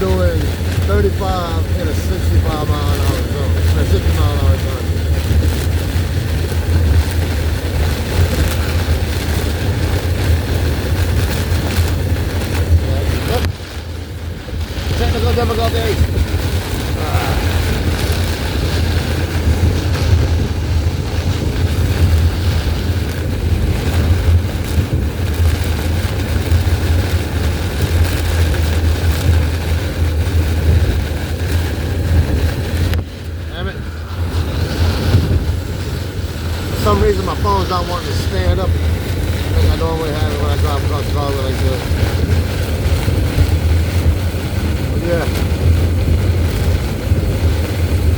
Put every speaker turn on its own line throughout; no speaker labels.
doing 35 in a 65 mile an hour zone, a 60 mile an hour zone. Yep. Technical difficulties. For some reason my phone's not wanting to stand up like I normally have it when I drive across the causeway like this. But yeah,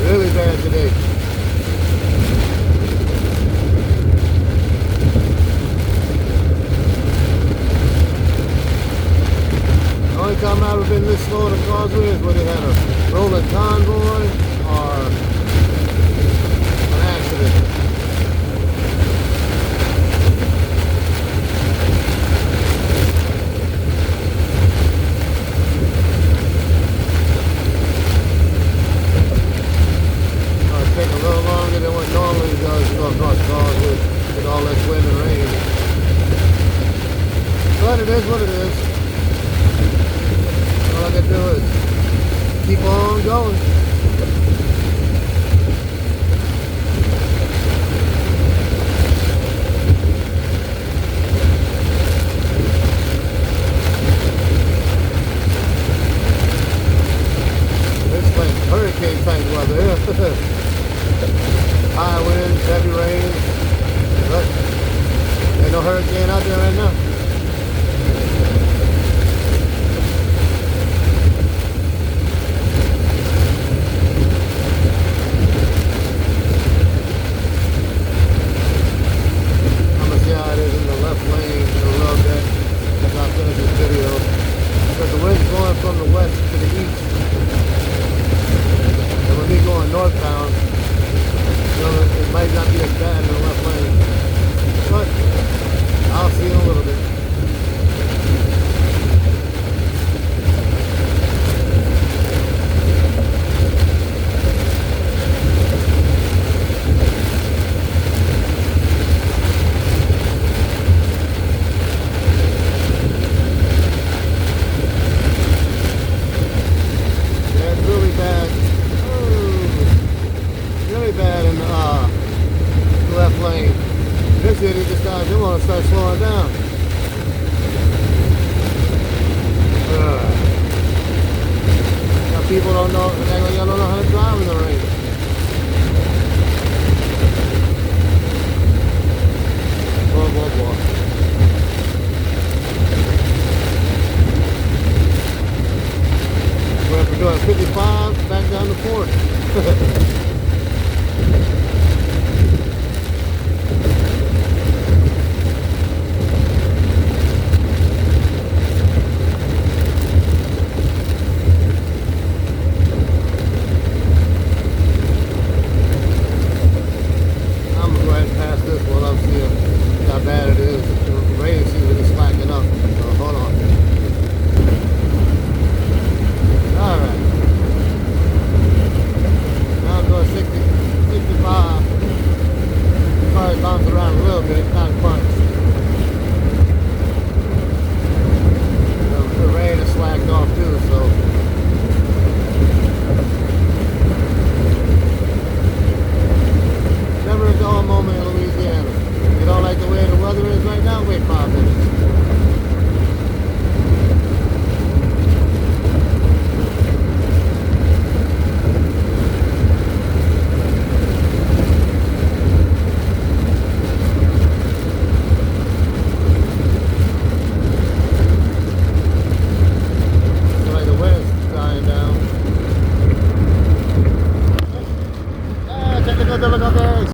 really bad today. The only time I've ever been this slow on the causeway is when they had a rolling convoy or an accident. Take a little longer than what normally does to go across the causeway with all this wind and rain. But it is what it is. All I can do is keep on going. It's like hurricane type weather here. High winds, heavy rain. Look, ain't no hurricane out there right now. I'm gonna see how it is in the left lane in a little bit as I finish this video. Because the wind's going from the west to the east. And with me going northbound, it might not be as bad in the left lane, but I'll see in a little bit. Yeah, it's really bad. Really bad in the left lane. This idiot decides they want to start slowing down. Now people don't know, act like y'all don't know how to drive in the rain. Boy, boy, boy. Went from doing 55 back down to 40. Bounce around a little bit, not much. The rain is slacked off too, so never a dull moment in Louisiana. If you don't like the way the weather is right now, wait 5 minutes.